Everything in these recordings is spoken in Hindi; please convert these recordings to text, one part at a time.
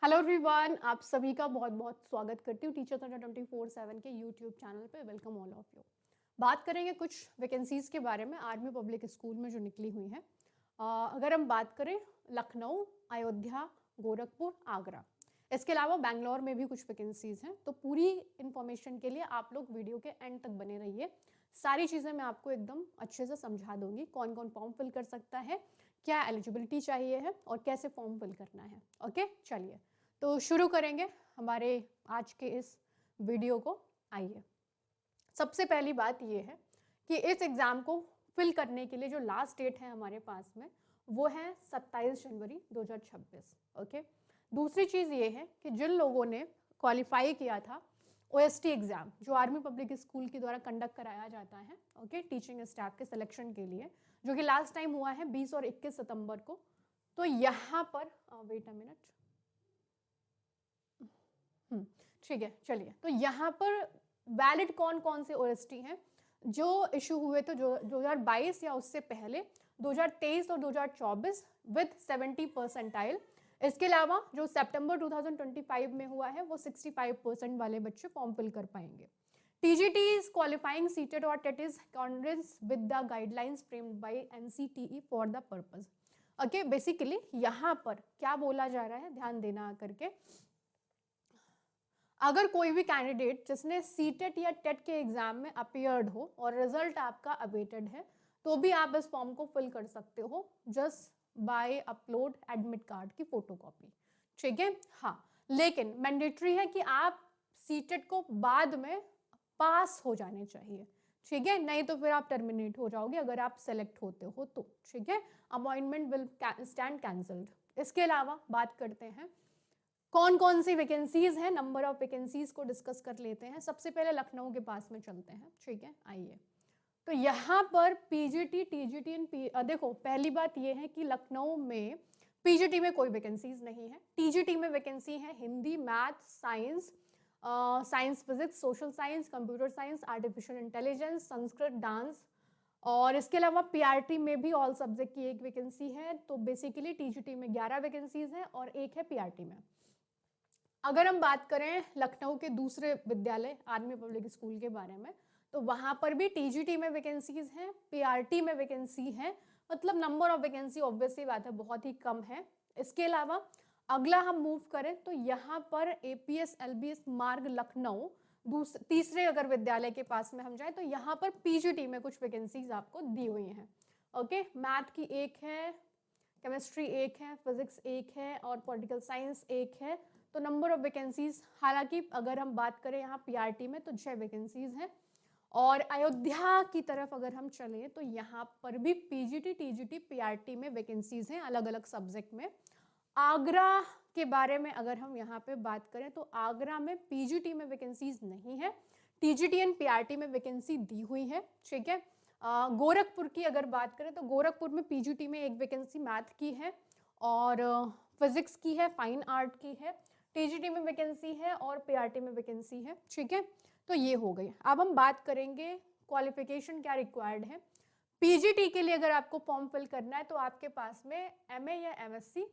हेलो एवरीवन, आप सभी का बहुत बहुत स्वागत करती हूँ टीचर्स अड्डा 24/7 के यूट्यूब चैनल पे। Welcome all of you. बात करेंगे कुछ वैकेंसीज़ के बारे में आर्मी पब्लिक स्कूल में जो निकली हुई हैं। अगर हम बात करें लखनऊ, अयोध्या, गोरखपुर, आगरा, इसके अलावा बैंगलोर में भी कुछ वैकेंसीज़ हैं। तो पूरी इन्फॉर्मेशन के लिए आप लोग वीडियो के एंड तक बने रहिए। सारी चीज़ें मैं आपको एकदम अच्छे से समझा दूंगी, कौन कौन फॉर्म फिल कर सकता है, क्या एलिजिबिलिटी चाहिए है और कैसे फॉर्म फिल करना है। ओके, चलिए तो शुरू करेंगे हमारे आज के इस वीडियो को। आइए, सबसे पहली बात ये है कि इस एग्ज़ाम को फिल करने के लिए जो लास्ट डेट है हमारे पास में वो है 27 जनवरी 2026। ओके, दूसरी चीज़ ये है कि जिन लोगों ने क्वालिफाई किया था ओएसटी एग्ज़ाम जो आर्मी पब्लिक स्कूल के द्वारा कंडक्ट कराया जाता है, ओके, टीचिंग स्टाफ के सिलेक्शन के लिए, जो कि लास्ट टाइम हुआ है 20 और 21 सितंबर को। तो यहाँ पर वेट अ मिनट, ठीक है, चलिए। तो यहाँ पर वैलिड कौन कौन से ओएसटी हैं जो इशू हुए थे जो 2022 या उससे पहले, 2023 और 2024 विद 70 परसेंटाइल। इसके अलावा जो सितंबर 2025 में हुआ है वो 65% वाले बच्चे फॉर्म फिल कर पाएंगे। TGT is qualifying seated or TET is accordance with the guidelines framed by NCTE for the purpose। Okay, basically यहाँ पर क्या बोला जा रहा है, ध्यान देना करके। अगर कोई भी कैंडिडेट जिसने सीटेट या टेट के एग्जाम में अपियर्ड हो और रिजल्ट आपका अवेटेड है तो भी आप इस फॉर्म को फिल कर सकते हो just by upload admit card की फोटोकॉपी। ठीक है, हाँ, लेकिन मैंडेटरी है कि आप सीटेट को बाद में पास हो जाने चाहिए। ठीक है, नहीं तो फिर आप टर्मिनेट हो जाओगे अगर आप सेलेक्ट होते हो तो। ठीक है, अपॉइंटमेंट विल स्टैंड कैंसल्ड। इसके अलावा बात करते हैं कौन कौन सी वैकेंसीज हैं, नंबर ऑफ वैकेंसीज को डिस्कस कर लेते हैं। सबसे पहले लखनऊ के पास में चलते हैं। ठीक है, आइए। तो यहाँ पर पीजीटी, टीजीटी एंड देखो, पहली बात ये है कि लखनऊ में पीजीटी में कोई वैकेंसीज नहीं है। टीजीटी में वैकेंसी है Hindi, math, science, science physics, social science, computer science, artificial intelligence, Sanskrit, dance. और इसके अलावा पीआरटी में भी ऑल सब्जेक्ट की एक वैकेंसी है। तो बेसिकली टीजीटी में 11 वैकेंसीज हैं और एक है पीआरटी में। अगर हम बात करें लखनऊ के दूसरे विद्यालय आर्मी पब्लिक स्कूल के बारे में, तो वहां पर भी टीजीटी में वैकेंसीज हैं, पीआरटी में वैकेंसी है। मतलब नंबर ऑफ वैकेंसी ऑब्वियसली बात है बहुत ही कम है। इसके अलावा अगला हम मूव करें तो यहाँ पर एपीएस एलबीएस मार्ग लखनऊ तीसरे अगर विद्यालय के पास में हम जाए तो यहाँ पर पीजीटी में कुछ वैकेंसीज आपको दी हुई हैं। ओके, मैथ की एक है, केमिस्ट्री एक है, फिजिक्स एक है और पॉलिटिकल साइंस एक है। तो नंबर ऑफ वैकेंसीज, हालांकि अगर हम बात करें यहाँ पीआरटी में तो 6 वैकेंसीज हैं। और अयोध्या की तरफ अगर हम चलें तो यहाँ पर भी पीजीटी, टीजीटी, पीआरटी में वैकेंसीज हैं अलग अलग सब्जेक्ट में। आगरा के बारे में अगर हम यहाँ पे बात करें तो आगरा में पीजीटी में वैकेंसीज नहीं है, टीजीटी एंड पीआरटी में वैकेंसी दी हुई है। ठीक है, गोरखपुर की अगर बात करें तो गोरखपुर में पीजीटी में एक वैकेंसी मैथ की है और फिजिक्स की है, फाइन आर्ट की है। टीजीटी में वैकेंसी है और पीआरटी में वैकेंसी है। ठीक है, तो ये हो गई। अब हम बात करेंगे क्वालिफिकेशन क्या रिक्वायर्ड है। पीजीटी के लिए अगर आपको फॉर्म फिल करना है तो आपके पास में एमए या एमएससी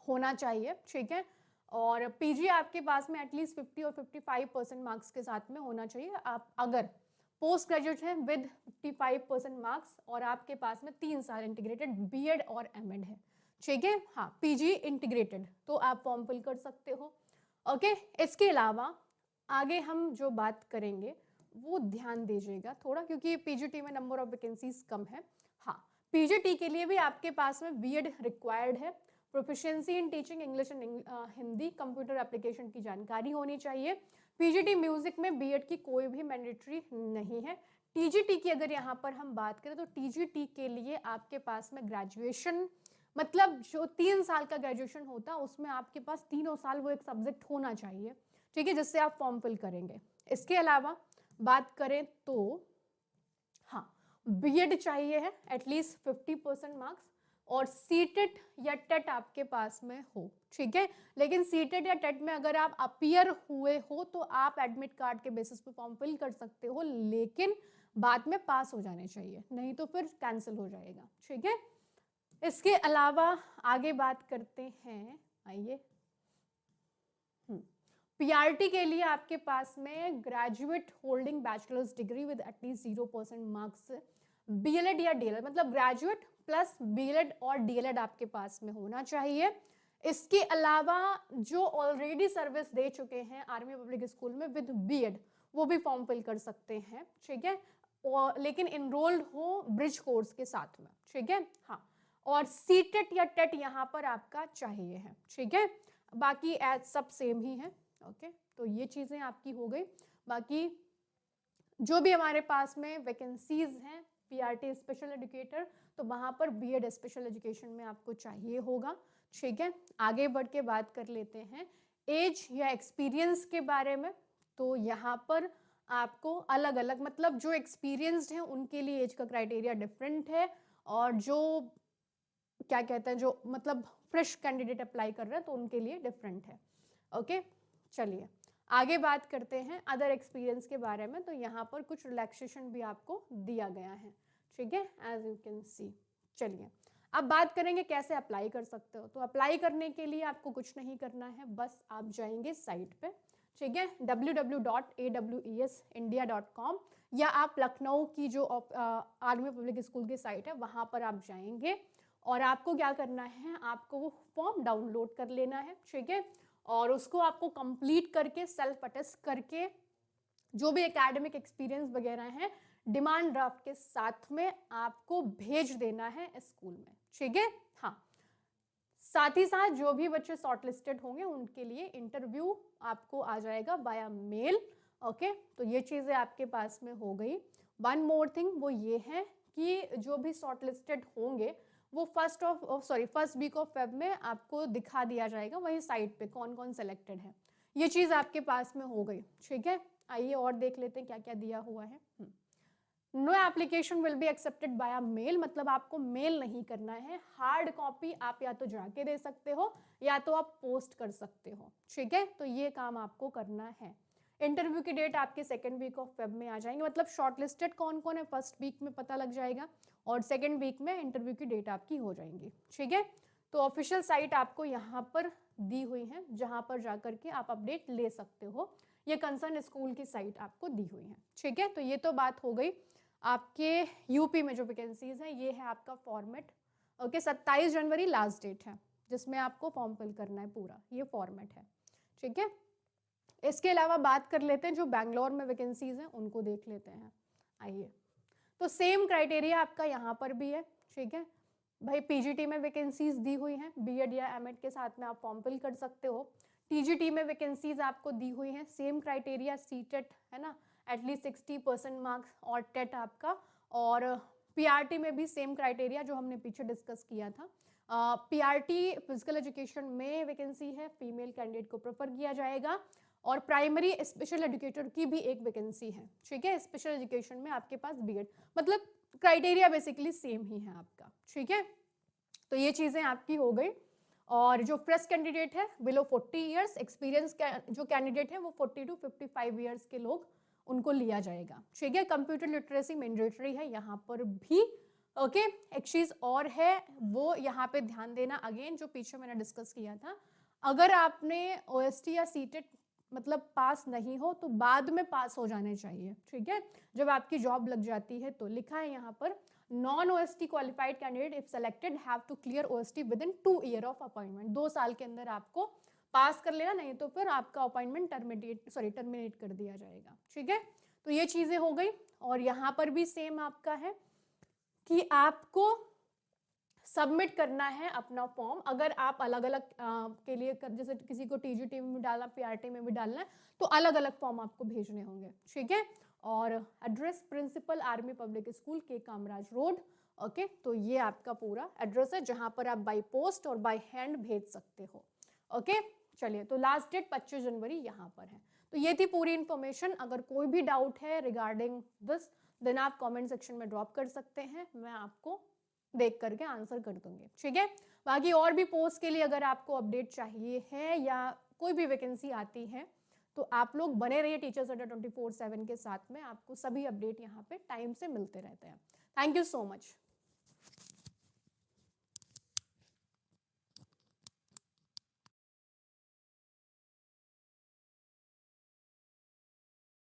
होना चाहिए। ठीक है, और पीजी आपके पास में एटलीस्ट 50 और 55% मार्क्स के साथ में होना चाहिए। आप अगर पोस्ट ग्रेजुएट हैं विद 55% मार्क्स और आपके पास में 3 साल इंटीग्रेटेड बीएड और एमएड है। ठीक है, हाँ, पीजी इंटीग्रेटेड, तो आप फॉर्म फिल कर सकते हो। ओके, इसके अलावा आगे हम जो बात करेंगे वो ध्यान दीजिएगा थोड़ा, क्योंकि पीजीटी में नंबर ऑफ वैकेंसीज कम है। हाँ, पीजीटी के लिए भी आपके पास में बीएड रिक्वायर्ड है, proficiency in teaching English and Hindi, computer application की जानकारी होनी चाहिए। पीजीटी म्यूजिक में बीएड की कोई भी मैंडेटरी नहीं है। टीजीटी की अगर यहाँ पर हम बात करें तो टीजीटी के लिए आपके पास में ग्रेजुएशन, मतलब जो 3 साल का ग्रेजुएशन होता है उसमें आपके पास तीनों साल वो एक सब्जेक्ट होना चाहिए। ठीक है, जिससे आप फॉर्म फिल करेंगे। इसके अलावा बात करें तो हाँ, बीएड चाहिए है एटलीस्ट 50% मार्क्स और सीटेट या टेट आपके पास में हो। ठीक है, लेकिन सीटेट या टेट में अगर आप अपियर हुए हो तो आप एडमिट कार्ड के बेसिस पे फॉर्म फिल कर सकते हो, लेकिन बाद में पास हो जाने चाहिए, नहीं तो फिर कैंसिल हो जाएगा। ठीक है, इसके अलावा आगे बात करते हैं। आइए, पीआरटी के लिए आपके पास में graduate holding bachelors degree with at least 0% marks, B.El.Ed या डीएलएड, मतलब ग्रेजुएट प्लस बीएलएड और डीएलएड आपके पास में होना चाहिए। इसके अलावा जो ऑलरेडी सर्विस दे चुके हैं आर्मी पब्लिक स्कूल में विद बीएड, वो भी फॉर्म फिल कर सकते हैं, ठीक है, और लेकिन इनरोल्ड हो ब्रिज कोर्स के साथ में, ठीक है। हाँ, और सीटेट या टेट यहाँ पर आपका चाहिए है, ठीक है। बाकी एज सब सेम ही है। ओके, तो ये चीजें आपकी हो गई। बाकी जो भी हमारे पास में वैकेंसीज हैं पीआरटी स्पेशल एजुकेटर, तो वहां पर बीएड स्पेशल एजुकेशन में आपको चाहिए होगा, ठीक है। आगे बढ़ के बात कर लेते हैं एज या एक्सपीरियंस के बारे में। तो यहाँ पर आपको अलग अलग, मतलब जो एक्सपीरियंस्ड हैं उनके लिए एज का क्राइटेरिया डिफरेंट है, और जो क्या कहते हैं, जो मतलब फ्रेश कैंडिडेट अप्लाई कर रहे हैं तो उनके लिए डिफरेंट है। ओके, चलिए आगे बात करते हैं अदर एक्सपीरियंस के बारे में। तो यहाँ पर कुछ रिलैक्सेशन भी आपको दिया गया है, ठीक है, एज यू कैन सी। चलिए अब बात करेंगे कैसे अप्लाई कर सकते हो। तो अप्लाई करने के लिए आपको कुछ नहीं करना है, बस आप जाएंगे साइट पे, ठीक है, www.awesindia.com, या आप लखनऊ की जो आर्मी पब्लिक स्कूल की साइट है वहाँ पर आप जाएंगे, और आपको क्या करना है, आपको वो फॉर्म डाउनलोड कर लेना है, ठीक है, और उसको आपको कंप्लीट करके सेल्फ अटेस्ट करके जो भी एकेडमिक एक्सपीरियंस वगैरह है डिमांड ड्राफ्ट के साथ में आपको भेज देना है स्कूल में, ठीक है। हाँ, साथ ही साथ जो भी बच्चे शॉर्टलिस्टेड होंगे उनके लिए इंटरव्यू आपको आ जाएगा बाया मेल। ओके, तो ये चीज़ें आपके पास में हो गई। वन मोर थिंग वो ये है कि जो भी शॉर्टलिस्टेड होंगे वो फर्स्ट वीक ऑफ फेब में आपको दिखा दिया जाएगा वही साइट पे कौन कौन सेलेक्टेड है। ये चीज़ आपके पास में हो गई, ठीक है। आइए और देख लेते हैं क्या क्या दिया हुआ है। No application will be accepted by mail, मतलब आपको मेल नहीं करना है, हार्ड कॉपी आप या तो जाके दे सकते हो या तो आप पोस्ट कर सकते हो, ठीक है। तो ये काम आपको करना है। इंटरव्यू की डेट आपके सेकेंड वीक ऑफ फेब में आ जाएंगे, मतलब शॉर्टलिस्टेड कौन कौन है फर्स्ट वीक में पता लग जाएगा, और सेकेंड वीक में इंटरव्यू की डेट आपकी हो जाएंगी, ठीक है। तो ऑफिशियल साइट आपको यहाँ पर दी हुई है जहाँ पर जाकर के आप अपडेट ले सकते हो। ये कंसर्न स्कूल की साइट आपको दी हुई है, ठीक है। तो ये तो बात हो गई आपके यूपी में जो वैकेंसीज है। ये है आपका फॉर्मेट। ओके, 27 जनवरी लास्ट डेट है जिसमें आपको फॉर्म फिल करना है पूरा, ये फॉर्मेट है, ठीक है। इसके अलावा बात कर लेते हैं जो बैंगलोर में वैकेंसीज हैं उनको देख लेते हैं। आइए, तो सेम क्राइटेरिया आपका यहाँ पर भी है, ठीक है भाई। पीजीटी में वैकेंसीज दी हुई हैं, बीएड या एमएड के साथ में आप फॉर्म फिल कर सकते हो। टीजीटी में वैकेंसीज आपको दी हुई हैं, सेम क्राइटेरिया, सीटेट है ना, एटलीस्ट 60% मार्क्स, और टेट आपका, और पीआरटी में भी सेम क्राइटेरिया जो हमने पीछे डिस्कस किया था। पीआरटी फिजिकल एजुकेशन में वैकेंसी है, फीमेल कैंडिडेट को प्रेफर किया जाएगा, और प्राइमरी स्पेशल एजुकेटर की भी एक वैकेंसी है, ठीक है। स्पेशल एजुकेशन में आपके पास बीएड, मतलब क्राइटेरिया बेसिकली सेम ही है आपका, ठीक है। तो ये चीज़ें आपकी हो गई। और जो फ्रेश कैंडिडेट है बिलो 40 ईयर्स, एक्सपीरियंस जो कैंडिडेट है वो 40 to 55 ईयर्स के लोग, उनको लिया जाएगा, ठीक है। कंप्यूटर लिटरेसी मैंडेटरी है यहाँ पर भी। ओके, एक चीज़ और है वो यहाँ पे ध्यान देना, अगेन जो पीछे मैंने डिस्कस किया था, अगर आपने ओएसटी या सीटेट मतलब पास नहीं हो तो बाद में पास हो जाने चाहिए, ठीक है। जब आपकी जॉब लग जाती है तो लिखा है यहाँ पर, non OST qualified candidate if selected have to clear OST within 2 year of appointment. 2 साल के अंदर आपको पास कर लेना, नहीं तो फिर आपका अपॉइंटमेंट टर्मिनेट कर दिया जाएगा, ठीक है। तो ये चीजें हो गई। और यहाँ पर भी सेम आपका है कि आपको सबमिट करना है अपना फॉर्म। अगर आप अलग अलग के लिए जैसे किसी को टीजीटी में भी डालना, पीआरटी में भी डालना है, तो अलग अलग फॉर्म आपको भेजने होंगे, ठीक है। और address principal army public school के कामराज रोड। ओके, तो ये आपका पूरा एड्रेस है जहां पर आप बाय पोस्ट और बाय हैंड भेज सकते हो। ओके, चलिए, तो लास्ट डेट 25 जनवरी यहाँ पर है। तो ये थी पूरी इन्फॉर्मेशन। अगर कोई भी डाउट है रिगार्डिंग दिस, देन आप कमेंट सेक्शन में ड्रॉप कर सकते हैं, मैं आपको देख करके आंसर कर दूंगी, ठीक है। बाकी और भी पोस्ट के लिए अगर आपको अपडेट चाहिए है या कोई भी वैकेंसी आती है तो आप लोग बने रहिए टीचर्स अड्डा 24/7 के साथ में, आपको सभी अपडेट यहाँ पे टाइम से मिलते रहते हैं। Thank you so much.